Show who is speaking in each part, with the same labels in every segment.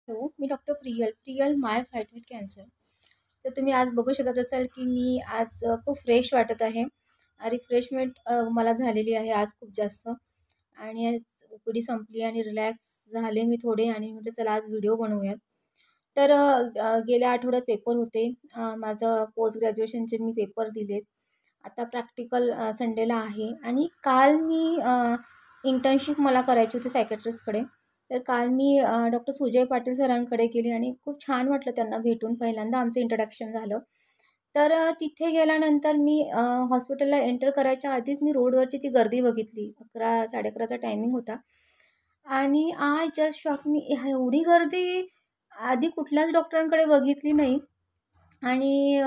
Speaker 1: Hello, me doctor Priyal my fight with cancer. तर तुम्ही आज बघू शकत असाल की मी आज खूप फ्रेश वाटत आहे. रिफ्रेशमेंट मला झालेली आहे आज खूप जास्त. आणि आज ओपीडी संपली आणि रिलॅक्स झाले मी थोडे आणि म्हटलं चला आज व्हिडिओ बनवूयात. तर गेल्या आठवड्यात पेपर होते. माझं पोस्ट ग्रॅज्युएशनचे मी पेपर दिलेत. आता प्रॅक्टिकल संडेला आहे आणि काल मी इंटर्नशिप मला करायची होती सायकियाट्रिस्टकडे. तर काल मी डॉक्टर सुजय पाटील सरांकडे गेली आणि खूप छान वाटलं त्यांना भेटून. पहिल्यांदा आमचं इंट्रोडक्शन झालं. तर तिथे गेल्यानंतर मी हॉस्पिटलला एंटर करायच्या आधीच मी रोडवरची ती गर्दी बघितली. 11-11:30चा टायमिंग होता आणि आय जस्ट शॉक. मी एवढी गर्दी आधी कुठल्याच डॉक्टरांकडे बघितली नाही आणि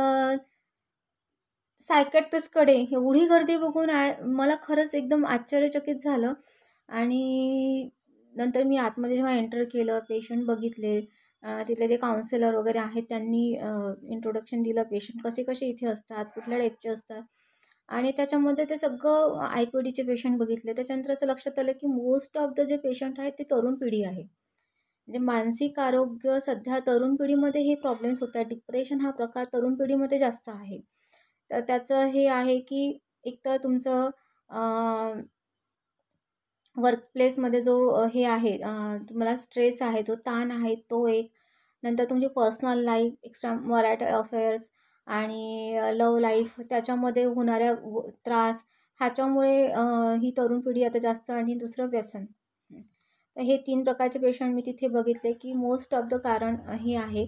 Speaker 1: सायकियाट्रिस्टकडे एवढी गर्दी बघून मला खरंच एकदम आश्चर्यचकित झालं. आणि नंतर मी आतमध्ये जेव्हा एंटर केलं, पेशंट बघितले, तिथले जे काउन्सिलर वगैरे आहेत त्यांनी इंट्रोडक्शन दिलं, पेशंट कसे कसे इथे असतात, कुठल्या टाईपचे असतात. आणि त्याच्यामध्ये ते सगळं IPDचे पेशंट बघितले. त्याच्यानंतर असं लक्षात आलं की मोस्ट ऑफ द जे पेशंट आहेत ते तरुण पिढी आहे. म्हणजे मानसिक आरोग्य सध्या तरुण पिढीमध्ये हे प्रॉब्लेम्स होतात. डिप्रेशन हा प्रकार तरुण पिढीमध्ये जास्त आहे. तर त्याचं हे आहे की एकतर तुमचं वर्कप्लेसमध्ये जो हे आहे, तुम्हाला स्ट्रेस आहे, तो ताण आहे, तो एक. नंतर तुमची personal life, extra marital affairs आणि लव्ह लाईफ त्याच्यामध्ये होणाऱ्या त्रास ह्याच्यामुळे ही तरुण पिढी आता जास्त. आणि दुसरं व्यसन. तर हे 3 प्रकारचे पेशंट मी तिथे बघितले की मोस्ट ऑफ द कारण हे आहे.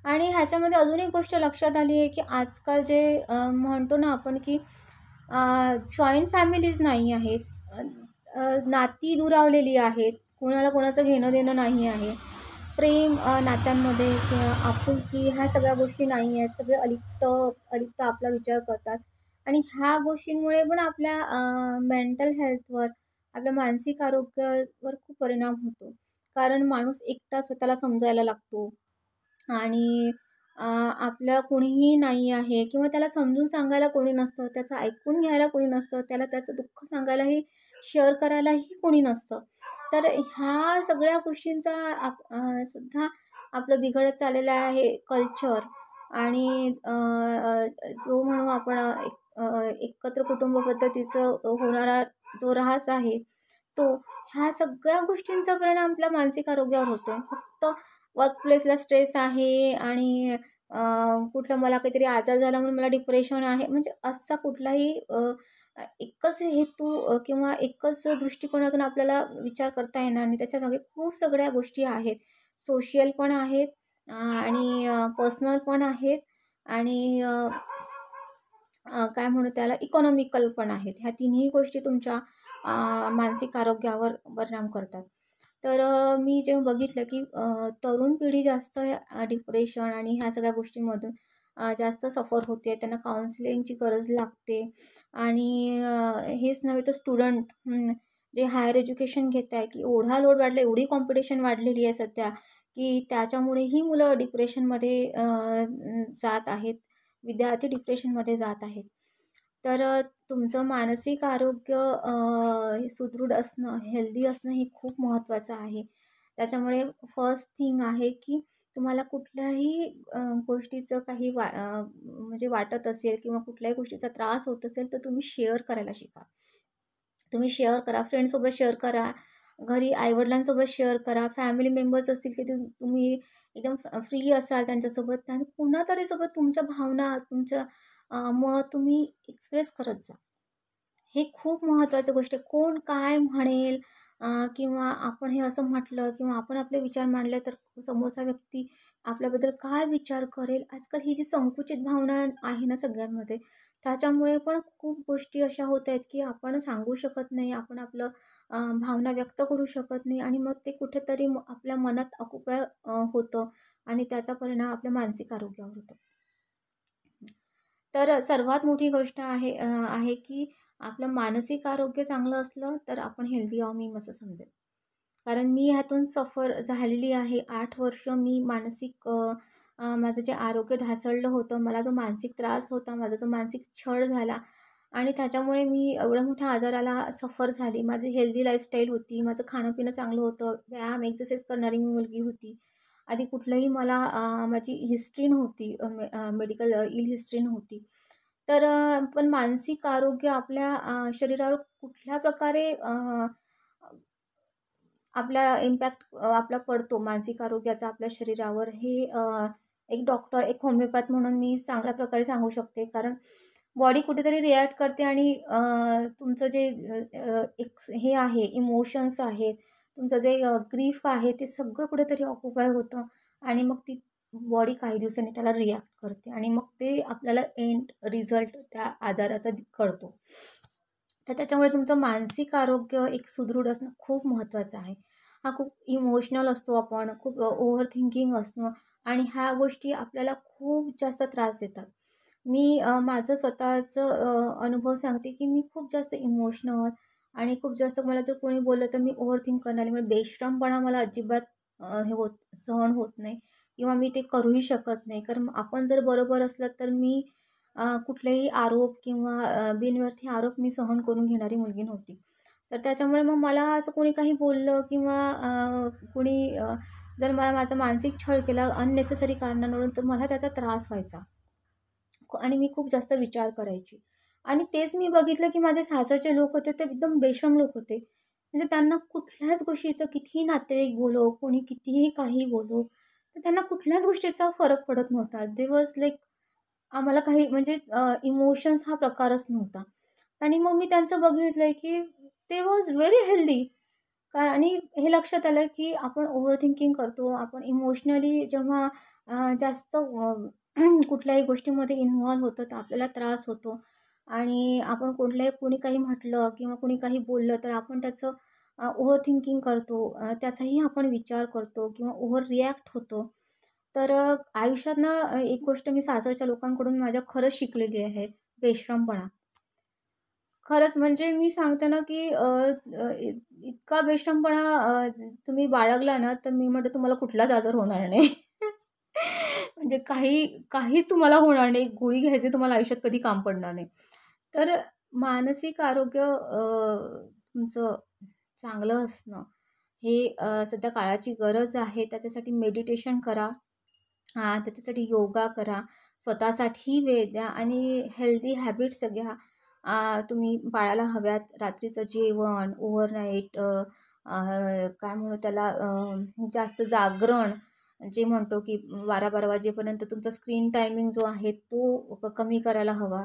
Speaker 1: आणि ह्याच्यामध्ये अजून एक गोष्ट लक्षात आली आहे की आजकाल जे म्हणतो ना आपण की जॉईंट फॅमिलीज नाही आहेत. नाती दुरावलेली आहेत. कोणाला कोणाचं घेणं देणं नाही आहे. प्रेम नात्यांमध्ये किंवा आपुलकी ह्या सगळ्या गोष्टी नाही आहेत. सगळे अलिप्त आपला विचार करतात. आणि ह्या गोष्टींमुळे पण आपल्या मेंटल हेल्थवर, आपल्या मानसिक आरोग्यावर खूप परिणाम होतो. कारण माणूस एकटा स्वतःला समजायला लागतो आणि आपलं कोणीही नाही आहे किंवा त्याला समजून सांगायला कोणी नसतं, त्याचं ऐकून घ्यायला कोणी नसतं, त्याला त्याचं दुःख सांगायलाही, शेअर करायलाही कोणी नसतं. तर ह्या सगळ्या गोष्टींचा सुद्धा आपलं बिघडत चाललेलं आहे कल्चर. आणि जो म्हणू आपण एकत्र कुटुंब पद्धतीचं होणारा जो ऱ्हास आहे तो, ह्या सगळ्या गोष्टींचा परिणाम आपल्या मानसिक आरोग्यावर होतोय. फक्त वर्कप्लेसला स्ट्रेस आहे आणि कुठलं मला काहीतरी आजार झाला म्हणून मला डिप्रेशन आहे, म्हणजे असा कुठलाही एकच हेतू किंवा एकच दृष्टिकोनातून आपल्याला विचार करता येणार नाही. त्याच्यामागे खूप सगळ्या गोष्टी आहेत. सोशल पण आहेत आणि पर्सनल पण आहेत आणि काय म्हणू त्याला, इकॉनॉमिकल पण आहेत. ह्या तिन्ही गोष्टी तुमच्या मानसिक आरोग्यावर परिणाम करतात. तर मी जेव्हा बघितलं की तरुण पिढी जास्त डिप्रेशन आणि ह्या सगळ्या गोष्टींमधून जास्त सफर होते. त्यांना काउन्सिलिंगची गरज लागते. आणि हेच नव्हे तर स्टुडंट जे हायर एज्युकेशन घेत आहे की एवढा लोड वाढला, एवढी कॉम्पिटिशन वाढलेली आहे सध्या की त्याच्यामुळेही मुलं डिप्रेशनमध्ये जात आहेत. विद्यार्थी डिप्रेशनमध्ये जात आहेत. तर तुमचं मानसिक आरोग्य सुदृढ असणं, हेल्दी असणं हे खूप महत्त्वाचं आहे. त्याच्यामुळे फर्स्ट थिंग आहे की तुम्हाला कुठल्याही गोष्टीचं काही म्हणजे वाटत असेल किंवा कुठल्याही गोष्टीचा त्रास होत असेल तर तुम्ही शेअर करायला शिका. तुम्ही शेअर करा, फ्रेंड्ससोबत शेअर करा, घरी आईवडिलांसोबत शेअर करा, फॅमिली मेंबर्स असतील की तुम्ही एकदम फ्री असाल त्यांच्यासोबत, त्या पुन्हा तरी सोबत तुमच्या भावना, तुमचं मत तुम्ही एक्सप्रेस करत जा. हे खूप महत्त्वाचं गोष्ट आहे. कोण काय म्हणेल किंवा आपण हे असं म्हटलं किंवा आपण आपले विचार मांडले तर समोरचा व्यक्ती आपल्याबद्दल काय विचार करेल. आजकाल ही जी संकुचित भावना आहे ना सगळ्यांमध्ये, त्याच्यामुळे पण खूप गोष्टी अशा होत आहेत की आपण सांगू शकत नाही, आपण आपलं भावना व्यक्त करू शकत नाही आणि मग ते कुठेतरी आपल्या मनात अकुपाय होतं आणि त्याचा परिणाम आपल्या मानसिक आरोग्यावर होतो. तर सर्वात मोठी गोष्ट आहे की आपलं मानसिक आरोग्य चांगलं असलं तर आपण हेल्दी आहो, मी असं समजेल. कारण मी ह्यातून सफर झालेली आहे. 8 वर्ष मी मानसिक माझं जे आरोग्य ढासळलं होतं, मला जो मानसिक त्रास होता, माझा जो मानसिक छळ झाला आणि त्याच्यामुळे मी एवढ्या मोठ्या आजाराला सफर झाली. माझी हेल्दी लाईफस्टाईल होती, माझं खाणंपिणं चांगलं होतं, व्यायाम, एक्सरसाइज करणारी मी मुलगी होती आधी कुठलंही मला माझी हिस्ट्री नव्हती, मेडिकल इल हिस्ट्री नव्हती. तर पण मानसिक आरोग्य आपल्या शरीरावर कुठल्या प्रकारे आपला इम्पॅक्ट आपला पडतो मानसिक आरोग्याचा आपल्या शरीरावर, हे एक डॉक्टर, एक होमिओपॅथ म्हणून मी चांगल्या प्रकारे सांगू शकते. कारण बॉडी कुठेतरी रिॲक्ट करते आणि तुमचं जे एक हे आहे, इमोशन्स आहेत, तुमचं जे ग्रीफ आहे, ते सगळं कुठेतरी ऑक्युपाय होतं आणि मग ती बॉडी काही दिवसांनी त्याला रिॲक्ट करते आणि मग ते आपल्याला एंड रिझल्ट त्या आजाराचा कळतो. तर त्याच्यामुळे तुमचं मानसिक आरोग्य एक सुदृढ असणं खूप महत्त्वाचं आहे. हा खूप इमोशनल असतो आपण, खूप ओव्हर थिंकिंग असणं आणि ह्या गोष्टी आपल्याला खूप जास्त त्रास देतात. मी माझं स्वतःचं अनुभव सांगते, की मी खूप जास्त इमोशनल आणि खूप जास्त मला जर कोणी बोललं तर मी ओव्हर थिंक करणारी. म्हणजे बेशरमपणा मला अजिबात हे होत सहन होत नाही किंवा मी ते करूही शकत नाही. कारण आपण जर बरोबर असलं तर मी कुठलेही आरोप किंवा बिनअर्थी आरोप मी सहन करून घेणारी मुलगी नव्हती. तर त्याच्यामुळे मग मला असं कोणी काही बोललं किंवा कोणी जर मला माझा मानसिक छळ केला अननेसेसरी कारणांवरून, तर मला त्याचा त्रास व्हायचा. आणि मी खूप जास्त विचार करायची. आणि तेच मी बघितलं, की माझे सासरचे लोक होते ते एकदम बेशरम लोक होते. म्हणजे त्यांना कुठल्याच गोष्टीचं कितीही नातेवाईक बोलो, कोणी कितीही काही बोलो, तर त्यांना कुठल्याच गोष्टीचा फरक पडत नव्हता. दे वॉज लाइक आम्हाला काही म्हणजे इमोशन्स हा प्रकारच नव्हता. आणि मग मी त्यांचं बघितलंय, की ते वॉज व्हेरी हेल्दी. आणि हे लक्षात आलं, की आपण ओव्हर थिंकिंग करतो. आपण इमोशनली जेव्हा जास्त कुठल्याही गोष्टीमध्ये इन्व्हॉल्व होतो, तर आपल्याला त्रास होतो. आणि आपण कोणी काही म्हटलं किंवा कोणी काही बोललं, तर आपण त्याचं ओव्हर थिंकिंग करतो. त्याचाही आपण विचार करतो किंवा ओव्हर रिॲक्ट होतो. तर आयुष्यात ना एक गोष्ट मी सासरच्या लोकांकडून माझ्या खरंच शिकलेली आहे, बेशरमपणा. खरंच म्हणजे मी सांगते ना, की इतका बेशरमपणा तुम्ही बाळगला ना, तर मी म्हणते तुम्हाला कुठलाच आजार होणार नाही. म्हणजे काहीच तुम्हाला होणार नाही. गोळी घ्यायची तुम्हाला आयुष्यात कधी काम पडणार नाही. तर मानसिक आरोग्य तुमचं चांगलं असणं हे सध्या काळाची गरज आहे. त्याच्यासाठी मेडिटेशन करा. त्याच्यासाठी योगा करा. स्वतःसाठी वेळ द्या आणि हेल्दी हॅबिट्स घ्या. तुम्ही पाळायला हव्यात. रात्रीचं जेवण, ओव्हरनाईट काय म्हणू त्याला जास्त जागरण जे म्हणतो, की 12-12 वाजेपर्यंत तुमचा स्क्रीन टायमिंग जो आहे तो कमी करायला हवा.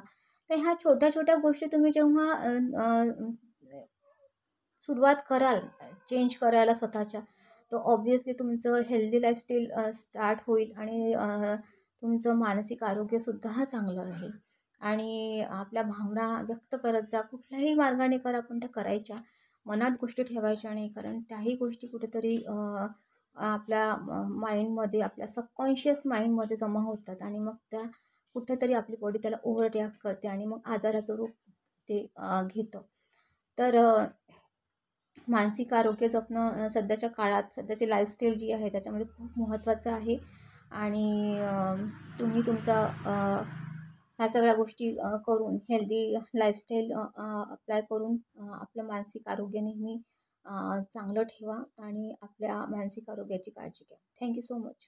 Speaker 1: तर ह्या छोट्या-छोट्या गोष्टी तुम्ही जेव्हा सुरुवात कराल चेंज करायला स्वतःच्या, तर ऑब्व्हियसली तुमचं हेल्दी लाईफस्टाईल स्टार्ट होईल आणि तुमचं मानसिक आरोग्यसुद्धा चांगलं राहील. आणि आपल्या भावना व्यक्त करत जा. कुठल्याही मार्गाने करा, पण त्या करायच्या. मनात गोष्टी ठेवायच्या नाही. कारण त्याही गोष्टी कुठेतरी आपल्या माइंडमध्ये, आपल्या सबकॉन्शियस माइंडमध्ये जमा होतात आणि मग त्या कुठेतरी आपली बॉडी त्याला ओव्हर रिॲक्ट करते आणि मग आजाराचं रूप ते घेतं. तर मानसिक आरोग्य जपणं सध्याच्या काळात, सध्याची लाईफस्टाईल जी आहे त्याच्यामध्ये खूप महत्त्वाचं आहे. आणि तुम्ही तुमचा ह्या सगळ्या गोष्टी करून हेल्दी लाईफस्टाईल अप्लाय करून आपलं मानसिक आरोग्य नेहमी चांगलं ठेवा आणि आपल्या मानसिक आरोग्याची काळजी घ्या. Thank you so much.